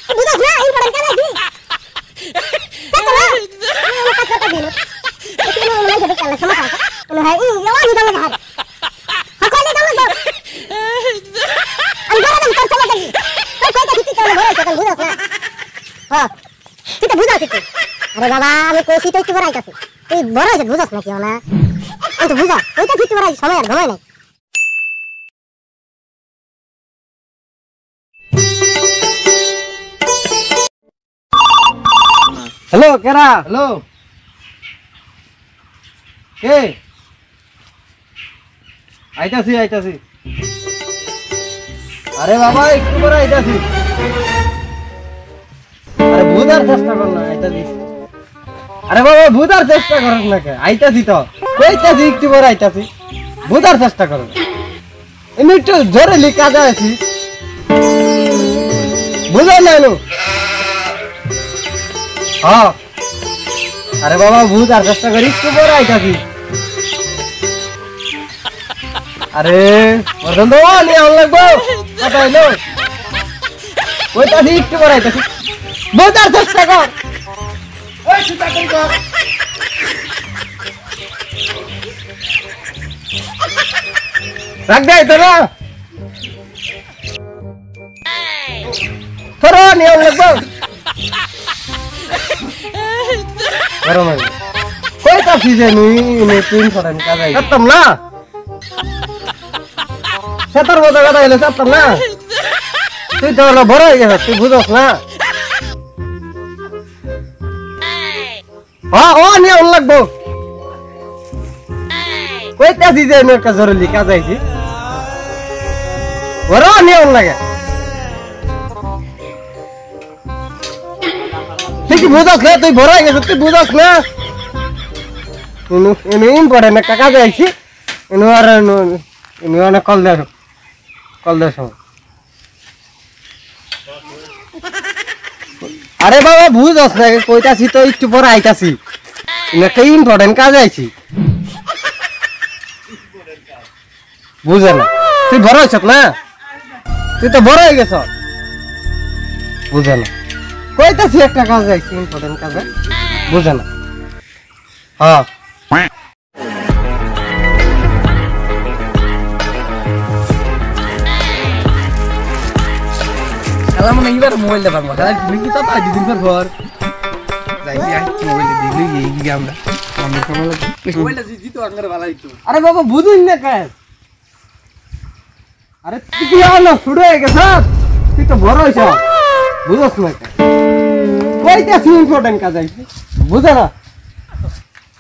বুঝছ না ইম্পর্টেন্ট কাজ আছে কত না কত কত দিন এটা মনে হয় কাল সমস্যা মনে হয় ইয়াওয়া নি দাও ঘর হাকলে দাও দাও আমি বড় দাম তোর চলে যাই তুই কইতে ঠিক করে বড় কাল বুঝছ না হ্যাঁ তুই তো বুঝছ তুই আরে বাবা আমি কইছি তো একটু বড় আইতাছি তুই বড় হইছ বুঝছ না কি না আমি তো বুঝা ওইটা ঠিক বড় সময় আর ঘুমাই নাই হ্যালো কেরা হ্যালো কে আইতাছি আইতাছি আরে বাবা একটু করে আইতাছি আরে বুঝার চেষ্টা কর না আইতাছি আরে বাবা বুঝার চেষ্টা কর না কে আইতাছি তো কইতাছি একটু করে আইতাছি বুঝার চেষ্টা কর এমনি একটু জোরে লিখা যাচ্ছি বুঝাই না এলো হ্যাঁ আরে বাবা বুঝার চেষ্টা করি একটু করে আইতাছি আরে বন্ধু নিয়ে আন লাগবো কথা এলো কইতাছি একটু করে আইতাছি বুঝার চেষ্টা কর ওই চিন্তা করি কর রাখ দে তোরা তোরা নিয়ে আন লাগবো গরম হয়ে কইতাছি যে নি তিন ফটান কাজাই করতাম না সেতার মতো কথা হইলে করতাম না তুই তো হলো বড় হয়ে গেছ তুই বুঝস না হ্যাঁ ও নিয়ে আন লাগবো কইতাছি যে আমি একটা জরুরি কাজ আইছি বড় নিয়ে আন লাগে তুই কি বুঝস না তুই বড় হয়ে গেছ তুই বুঝস না ইম্পর্টেন্ট একটা কাজ আইছি অনেক কল দেশ আরে বাবা বুঝস না কইতাছি তো একটু পরে আইতাছি একটা ইম্পর্টেন্ট কাজ আইছি বুঝে না তুই বড় হয়েছ না তুই তো বড় হয়ে গেছ বুঝে না কইতাছি একটা কাজ আইছি ইম্পর্টেন্ট কাজ বুঝে না হ্যাঁ খেলা মনে এইবার মোবাইল দেবার মতো তুমি কি তো পাই দুদিন পর ঘর যাইছি আর মোবাইল দিলি এই কি আমরা আমরা মোবাইল জিজি তো আঙ্গারে ভালো হইতো আরে বাবা বুঝুন না কেন আরে তুই কি হলো শুরু হয়ে গেছ তুই তো বড় হইছ বুঝছ না কেন কইতাছি ইম্পর্টেন্ট কাজ আইছি বুঝে না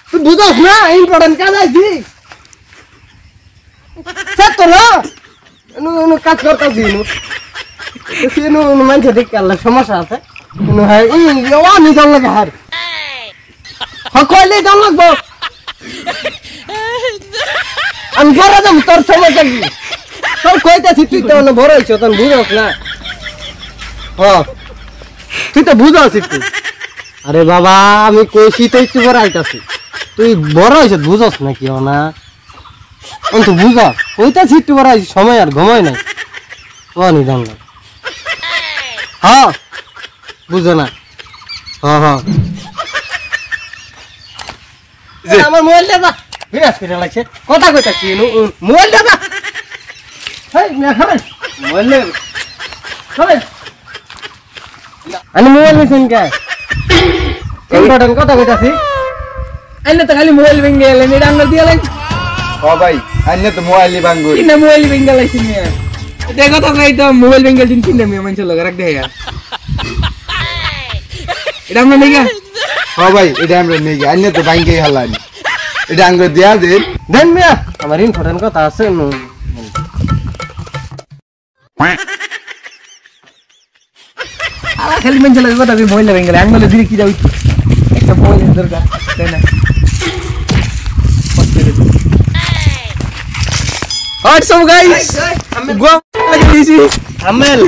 তুই বুঝছ না ইম্পর্টেন্ট কাজ আইছি সব তো না কাজ করতেছি মানুষ দেখতে আল্লাহ সমস্যা আছে আমি জল লাগে হার কইলে জল লাগবো আমি ঘরে যাবো তোর সমস্যা কি তোর কইতেছি তুই তো বড় হয়েছ তখন বুঝস না তুই তো বুঝস একটু আরে বাবা আমি কইছি তো একটু বড় আইতাছি তুই বড় হয়েছ বুঝস না কি না তো বুঝ কইতাছি একটু বড় হয়েছি সময় আর ঘুমাই নাই ও নি জানলাম হ্যাঁ বুঝো না হ্যাঁ আমার মোবাইল দাদা বিরাজ করে লাগছে কথা কইতাছি মোবাইল দাদা মোবাইল আমি মোবাইল মেশিন কে ইম্পর্টেন্ট কথা কইতাছি আইলে তো খালি মোবাইল ভেঙে গেলে এটা আমরা দিয়ে লাইছি ও ভাই আইনে তো মোবাইলই ভাঙবো কিনা মোবাইল ভেঙে লাইছি নিয়ে এটা কথা কই তো মোবাইল ভেঙে দিন কিনা আমি মানুষ লগা রাখ দেয়া এটা আমরা নেগা ও ভাই এটা আমরা নেই আইনে তো ভাঙকে হালানি এটা আঙ্গ দিয়া দেন মিয়া আমার ইম্পর্টেন্ট কথা আছে খালি মানুষ লগা কথা মোবাইল ভেঙে গেলে আঙ্গলে দিলে কি যাবে একটা মোবাইল দরকার তাই না What's up guys? Gua lagi di sini. Amel.